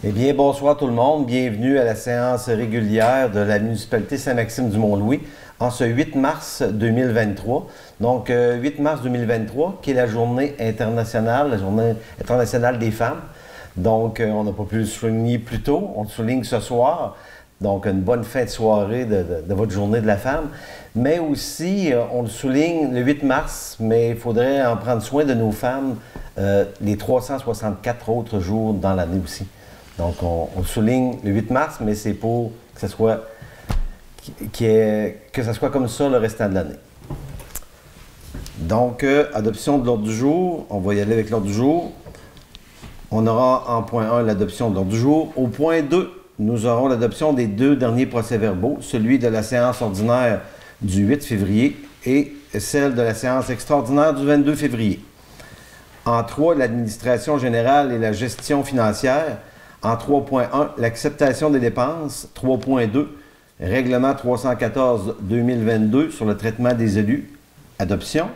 Eh bien, bonsoir tout le monde. Bienvenue à la séance régulière de la municipalité Saint-Maxime-du-Mont-Louis en ce 8 mars 2023. Donc, 8 mars 2023, qui est la journée internationale des femmes. Donc, on n'a pas pu le souligner plus tôt. On le souligne ce soir. Donc, une bonne fin de soirée de votre journée de la femme. Mais aussi, on le souligne le 8 mars, mais il faudrait en prendre soin de nos femmes les 364 autres jours dans l'année aussi. Donc, on souligne le 8 mars, mais c'est pour que ça soit, que ça soit comme ça le restant de l'année. Donc, adoption de l'ordre du jour. On va y aller avec l'ordre du jour. On aura en point 1 l'adoption de l'ordre du jour. Au point 2, nous aurons l'adoption des deux derniers procès-verbaux, celui de la séance ordinaire du 8 février et celle de la séance extraordinaire du 22 février. En 3, l'administration générale et la gestion financière. En 3.1, l'acceptation des dépenses. 3.2, règlement 314-2022 sur le traitement des élus. Adoption.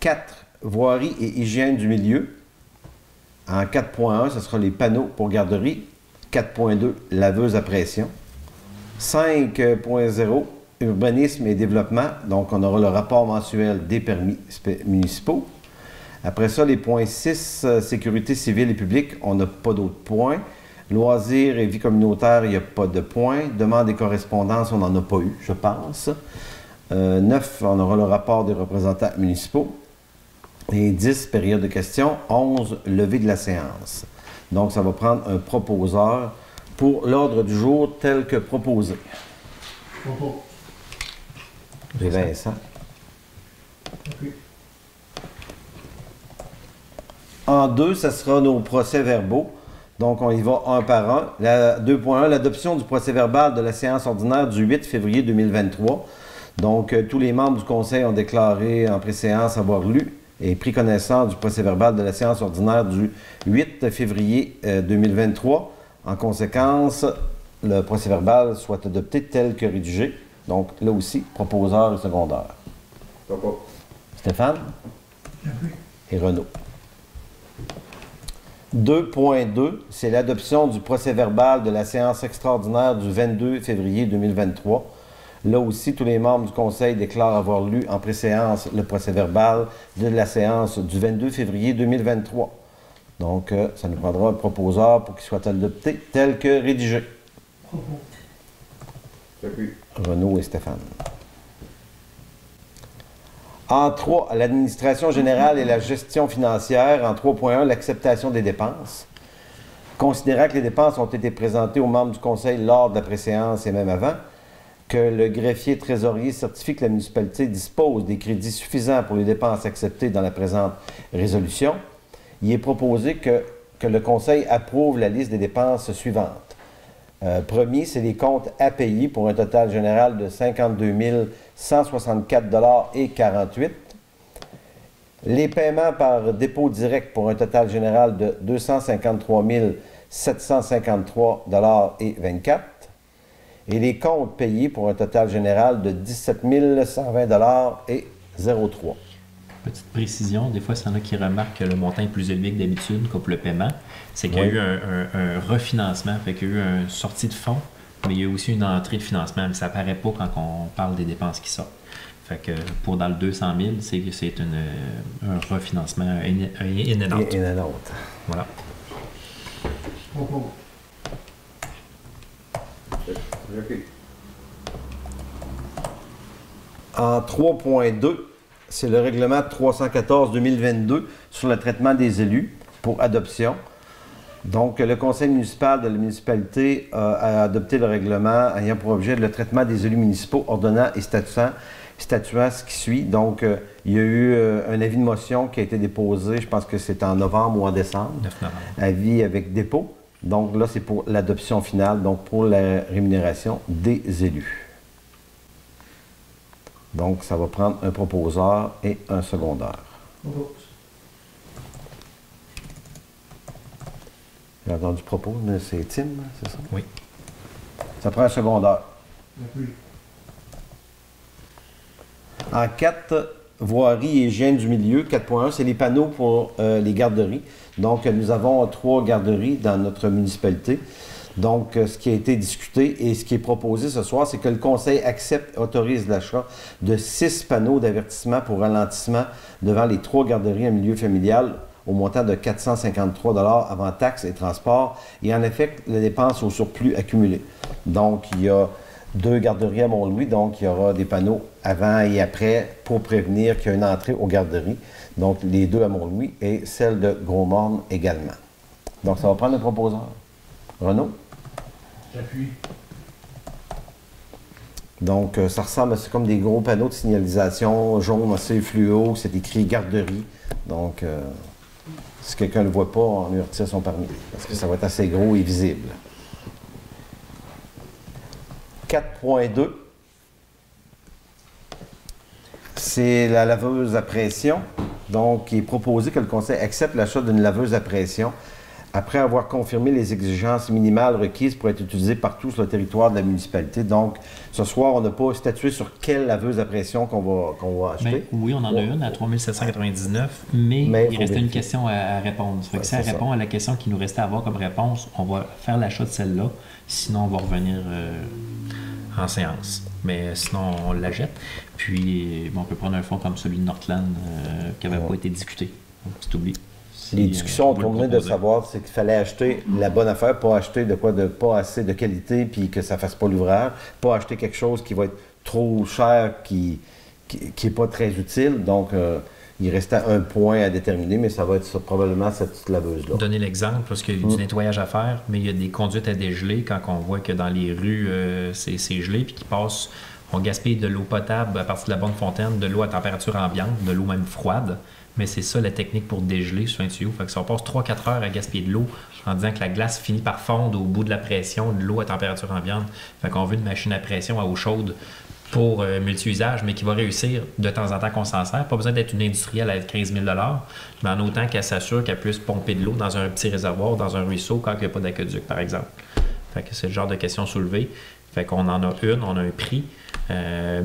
4, voirie et hygiène du milieu. En 4.1, ce sera les panneaux pour garderie. 4.2, laveuse à pression. 5.0, urbanisme et développement. Donc, on aura le rapport mensuel des permis municipaux. Après ça, les points 6, sécurité civile et publique, on n'a pas d'autres points. Loisirs et vie communautaire, il n'y a pas de points. Demande et correspondance, on n'en a pas eu, je pense. 9, on aura le rapport des représentants municipaux. Et 10, période de questions. 11, levée de la séance. Donc, ça va prendre un proposeur pour l'ordre du jour tel que proposé. J'ai Vincent. Okay. En 2, ce sera nos procès-verbaux. Donc, on y va un par un. 2.1, l'adoption du procès-verbal de la séance ordinaire du 8 février 2023. Donc, tous les membres du Conseil ont déclaré en préséance avoir lu et pris connaissance du procès-verbal de la séance ordinaire du 8 février 2023. En conséquence, le procès-verbal soit adopté tel que rédigé. Donc, là aussi, proposeur et secondaire. Stéphane? Et Renaud. 2.2, c'est l'adoption du procès-verbal de la séance extraordinaire du 22 février 2023. Là aussi, tous les membres du Conseil déclarent avoir lu en préséance le procès-verbal de la séance du 22 février 2023. Donc, ça nous prendra un proposeur pour qu'il soit adopté tel que rédigé. Renaud et Stéphane. En 3, l'administration générale et la gestion financière. En 3.1, l'acceptation des dépenses. Considérant que les dépenses ont été présentées aux membres du Conseil lors de la préséance et même avant, que le greffier trésorier certifie que la municipalité dispose des crédits suffisants pour les dépenses acceptées dans la présente résolution, il est proposé que le Conseil approuve la liste des dépenses suivantes. Premier, c'est les comptes à payer pour un total général de 52 164,48 $. Les paiements par dépôt direct pour un total général de 253 753,24 $. Et les comptes payés pour un total général de 17 120,03 $. Petite précision, des fois, il y en a qui remarquent que le montant est plus élevé que d'habitude, comme pour le paiement. C'est qu'il y a eu un refinancement, fait qu'il y a eu une sortie de fonds, mais il y a aussi une entrée de financement, mais ça apparaît pas quand on parle des dépenses qui sortent. Fait que pour dans le 200 000, c'est un refinancement in and out. In and out. Voilà. En 3.2, c'est le règlement 314-2022 sur le traitement des élus pour adoption. Donc, le conseil municipal de la municipalité a adopté le règlement ayant pour objet le traitement des élus municipaux ordonnant et statuant ce qui suit. Donc, il y a eu un avis de motion qui a été déposé, je pense que c'est en novembre ou en décembre. 9 novembre. Avis avec dépôt. Donc là, c'est pour l'adoption finale, donc pour la rémunération des élus. Donc, ça va prendre un proposeur et un secondaire. J'ai entendu propos, mais c'est Tim, c'est ça? Oui. Ça prend un secondaire. Oui. En 4, voirie et hygiène du milieu, 4.1, c'est les panneaux pour les garderies. Donc, nous avons 3 garderies dans notre municipalité. Donc, ce qui a été discuté et ce qui est proposé ce soir, c'est que le Conseil autorise l'achat de 6 panneaux d'avertissement pour ralentissement devant les 3 garderies en milieu familial au montant de 453 $ avant taxes et transports et en effet les dépenses au surplus accumulées. Donc, il y a 2 garderies à Mont-Louis, donc il y aura des panneaux avant et après pour prévenir qu'il y a une entrée aux garderies. Donc, les 2 à Mont-Louis et celle de Gros-Morne également. Donc, ça va prendre un proposeur. Renaud? J'appuie. Donc, ça ressemble, c'est comme des gros panneaux de signalisation jaune assez fluo, c'est écrit garderie. Donc, si quelqu'un ne le voit pas, on lui retire son permis, parce que ça va être assez gros et visible. 4.2, c'est la laveuse à pression. Donc, il est proposé que le Conseil accepte l'achat d'une laveuse à pression après avoir confirmé les exigences minimales requises pour être utilisée partout sur le territoire de la municipalité. Donc, ce soir, on n'a pas statué sur quelle laveuse à pression qu'on va acheter. Bien, oui, on en a une à 3 799, mais il restait une question à répondre. Ça fait que si elle répond à la question qui nous restait à avoir comme réponse, on va faire l'achat de celle-là. Sinon, on va revenir en séance. Mais sinon, on la jette. Puis, bon, on peut prendre un fonds comme celui de Northland qui n'avait pas été discuté. Donc, tu t'oublies. Les discussions ont tourné de savoir c'est qu'il fallait acheter la bonne affaire, pas acheter de quoi de pas assez de qualité puis que ça fasse pas l'ouvrage, pas acheter quelque chose qui va être trop cher, qui est pas très utile. Donc, il restait un point à déterminer, mais ça va être probablement cette petite laveuse-là. Donner l'exemple, parce qu'il y a du nettoyage à faire, mais il y a des conduites à dégeler quand on voit que dans les rues, c'est gelé puis qu'ils passent, on gaspille de l'eau potable à partir de la bonne fontaine, de l'eau à température ambiante, de l'eau même froide. Mais c'est ça la technique pour dégeler sur un tuyau. Fait que si on passe 3-4 heures à gaspiller de l'eau en disant que la glace finit par fondre au bout de la pression de l'eau à température ambiante, fait qu'on veut une machine à pression à eau chaude pour multi-usage, mais qui va réussir de temps en temps qu'on s'en sert. Pas besoin d'être une industrielle à 15 000 $, mais en autant qu'elle s'assure qu'elle puisse pomper de l'eau dans un petit réservoir, dans un ruisseau, quand il n'y a pas d'aqueduc, par exemple. Fait que c'est le genre de question soulevée. Fait qu'on en a une, on a un prix.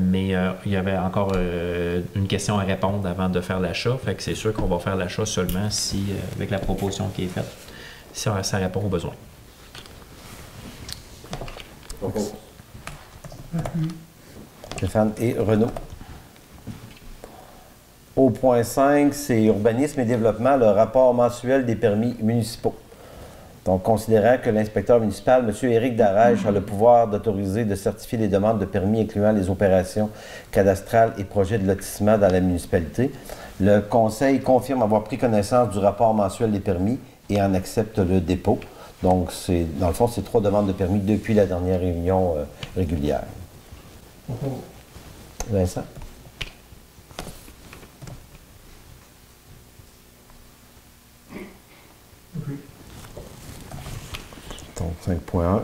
Mais il y avait encore une question à répondre avant de faire l'achat. Fait que c'est sûr qu'on va faire l'achat seulement si, avec la proposition qui est faite, si ça répond aux besoins. Stéphane et Renaud. Au point 5, c'est urbanisme et développement, le rapport mensuel des permis municipaux. Donc, considérant que l'inspecteur municipal, M. Éric Darèche, a le pouvoir d'autoriser de certifier les demandes de permis incluant les opérations cadastrales et projets de lotissement dans la municipalité, le Conseil confirme avoir pris connaissance du rapport mensuel des permis et en accepte le dépôt. Donc, dans le fond, c'est 3 demandes de permis depuis la dernière réunion régulière. Vincent? Donc, 5.1.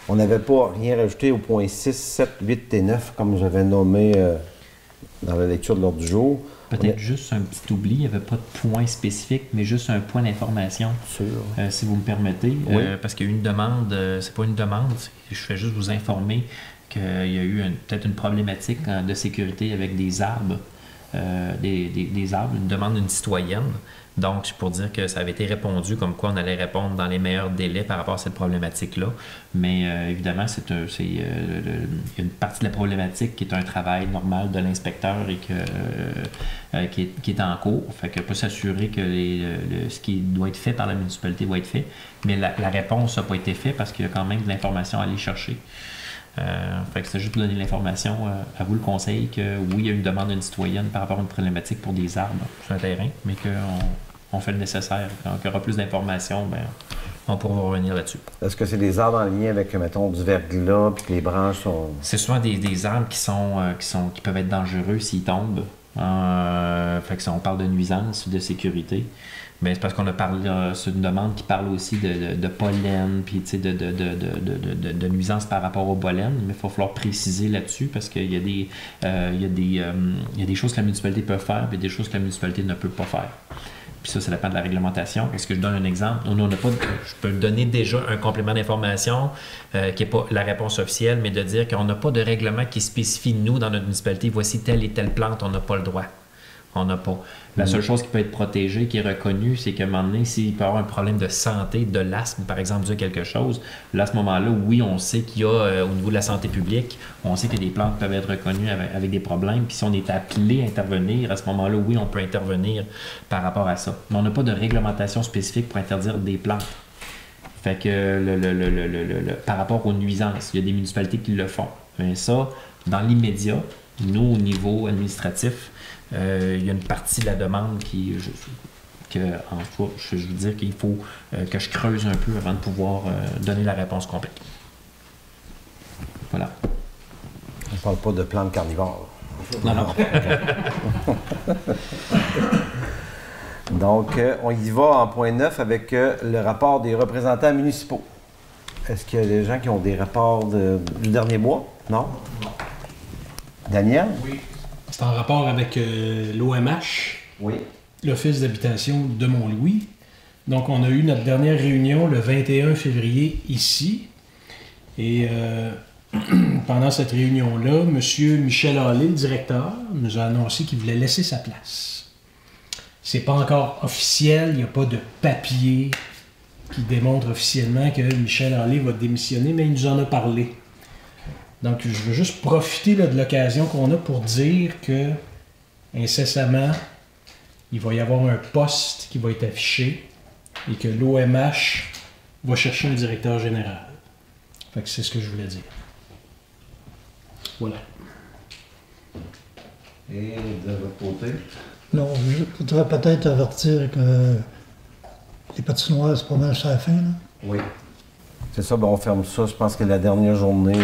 On n'avait pas rien rajouté au point 6, 7, 8 et 9, comme j'avais nommé dans la lecture de l'ordre du jour. Peut-être juste un petit oubli, il n'y avait pas de point spécifique, mais juste un point d'information, si vous me permettez. Oui. Parce qu'il y a eu une demande, c'est pas une demande, je fais juste vous informer qu'il y a eu peut-être une problématique de sécurité avec des arbres, des arbres, une demande d'une citoyenne. Donc, pour dire que ça avait été répondu comme quoi on allait répondre dans les meilleurs délais par rapport à cette problématique-là. Mais évidemment, il y a une partie de la problématique qui est un travail normal de l'inspecteur et qui est en cours. Fait qu'on peut s'assurer que ce qui doit être fait par la municipalité va être fait. Mais la réponse n'a pas été faite parce qu'il y a quand même de l'information à aller chercher. Fait que c'est juste pour donner l'information à vous, le conseil, que oui, il y a une demande d'une citoyenne par rapport à une problématique pour des arbres sur un terrain, mais qu'on fait le nécessaire. Quand il y aura plus d'informations, ben, on pourra revenir là-dessus. Est-ce que c'est des arbres en lien avec, mettons, du verglas, puis que les branches sont... C'est souvent des arbres qui peuvent être dangereux s'ils tombent. Fait que on parle de nuisance ou de sécurité. Mais c'est parce qu'on a parlé, c'est une demande qui parle aussi de pollen, puis de nuisances par rapport au pollen, mais il va falloir préciser là-dessus parce qu'il y a des choses que la municipalité peut faire et des choses que la municipalité ne peut pas faire. Puis ça dépend de la réglementation. Est-ce que je donne un exemple? Je peux donner déjà un complément d'information qui n'est pas la réponse officielle, mais de dire qu'on n'a pas de règlement qui spécifie, nous, dans notre municipalité, voici telle et telle plante, on n'a pas le droit. On n'a pas. La seule chose qui peut être protégée, qui est reconnue, c'est qu'à un moment donné, s'il peut y avoir un problème de santé, de l'asthme, par exemple, dû à quelque chose, là, à ce moment-là, oui, on sait qu'il y a, au niveau de la santé publique, on sait que des plantes peuvent être reconnues avec des problèmes. Puis si on est appelé à intervenir, à ce moment-là, oui, on peut intervenir par rapport à ça. Mais on n'a pas de réglementation spécifique pour interdire des plantes. Fait que par rapport aux nuisances, il y a des municipalités qui le font. Mais ça, dans l'immédiat, nous, au niveau administratif, il y a une partie de la demande en soi, je veux dire qu'il faut que je creuse un peu avant de pouvoir donner la réponse complète. Voilà. On ne parle pas de plantes carnivores. Non, non. Donc, on y va en point 9 avec le rapport des représentants municipaux. Est-ce qu'il y a des gens qui ont des rapports du dernier mois? Non? Non. Daniel? Oui. C'est en rapport avec l'OMH, oui. l'Office d'habitation de Mont-Louis. Donc, on a eu notre dernière réunion le 21 février ici. Et pendant cette réunion-là, M. Michel Hallé, le directeur, nous a annoncé qu'il voulait laisser sa place. C'est pas encore officiel, il n'y a pas de papier qui démontre officiellement que Michel Hallé va démissionner, mais il nous en a parlé. Donc, je veux juste profiter là, de l'occasion qu'on a pour dire que, incessamment, il va y avoir un poste qui va être affiché et que l'OMH va chercher un directeur général. Fait que c'est ce que je voulais dire. Voilà. Et de votre côté? Non, je voudrais peut-être avertir que les patinoires, c'est pas mal sur la fin, là. Oui. C'est ça, ben on ferme ça. Je pense que la dernière journée,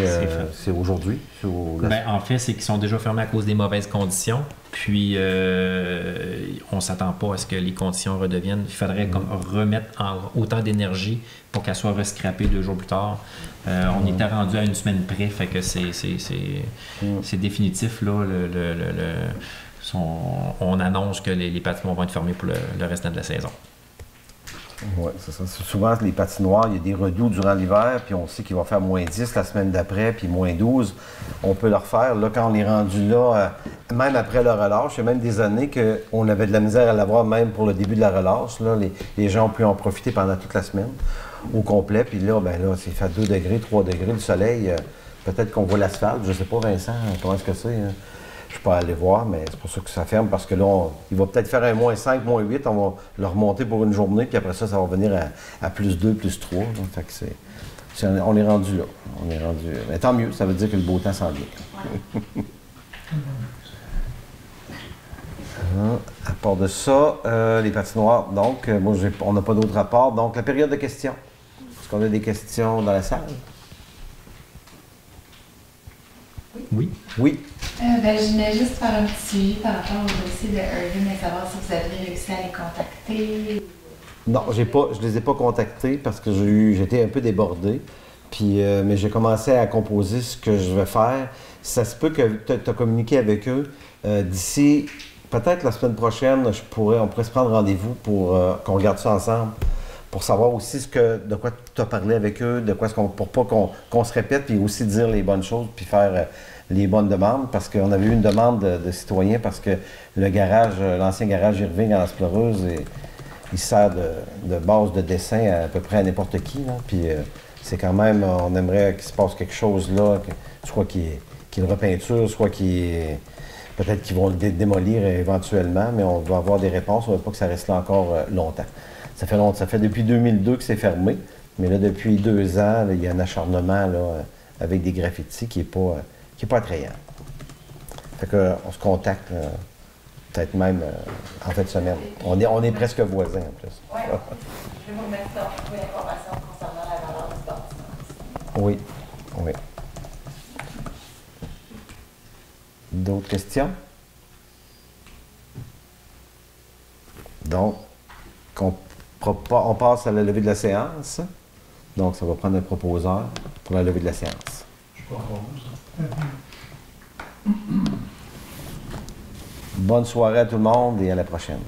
c'est aujourd'hui. Ben, en fait, c'est qu'ils sont déjà fermés à cause des mauvaises conditions. Puis, on ne s'attend pas à ce que les conditions redeviennent. Il faudrait comme remettre autant d'énergie pour qu'elle soit rescrapée 2 jours plus tard. On était rendu à 1 semaine près, fait que c'est définitif. Là, on annonce que les patinoires vont être fermés pour le restant de la saison. Oui, c'est ça. Souvent, les patinoires, il y a des redoux durant l'hiver, puis on sait qu'il va faire moins 10 la semaine d'après, puis moins 12. On peut le refaire. Là, quand on est rendu là, même après le relâche, il y a même des années qu'on avait de la misère à l'avoir, même pour le début de la relâche. Là, les gens ont pu en profiter pendant toute la semaine au complet. Puis là, ben là, c'est fait 2 degrés, 3 degrés, le soleil. Peut-être qu'on voit l'asphalte. Je ne sais pas, Vincent, comment est-ce que c'est? Hein? Je ne peux pas aller voir, mais c'est pour ça que ça ferme, parce que là, il va peut-être faire un moins 5, moins 8, on va le remonter pour une journée, puis après ça, ça va venir à plus 2, plus 3. Donc, fait que on est rendu là. On est rendu. Mais tant mieux, ça veut dire que le beau temps s'en vient. À part de ça, les patinoires, donc, moi, on n'a pas d'autres rapports. Donc, la période de questions. Est-ce qu'on a des questions dans la salle? Oui. Oui. Je venais juste faire un petit suivi par rapport au dossier de Irvin et savoir si vous avez réussi à les contacter. Non, je ne les ai pas contactés parce que j'étais un peu débordé. Puis, mais j'ai commencé à composer ce que je vais faire. Ça se peut que tu as communiqué avec eux. D'ici, peut-être la semaine prochaine, on pourrait se prendre rendez-vous pour qu'on regarde ça ensemble. Pour savoir aussi de quoi tu as parlé avec eux, pour pas qu'on se répète, puis aussi dire les bonnes choses, puis faire les bonnes demandes, parce qu'on avait eu une demande de citoyens, parce que le garage, l'ancien garage Irving en Exploreuse, il sert de base de dessin à peu près à n'importe qui, là. Puis c'est quand même, on aimerait qu'il se passe quelque chose là, soit qu'il y ait une repeinture, soit peut-être qu'ils vont le démolir éventuellement, mais on va avoir des réponses, on ne veut pas que ça reste là encore longtemps. Ça fait depuis 2002 que c'est fermé, mais là, depuis 2 ans, là, il y a un acharnement là, avec des graffitis qui n'est pas attrayant. Fait qu'on se contacte peut-être même en fin de semaine. On est presque voisins en plus. Oui. Je vais vous remettre pour l'information concernant la valeur du bâtiment. Oui, oui. D'autres questions? Donc, on passe à la levée de la séance. Donc, ça va prendre un proposeur pour la levée de la séance. Je propose. Bonne soirée à tout le monde et à la prochaine.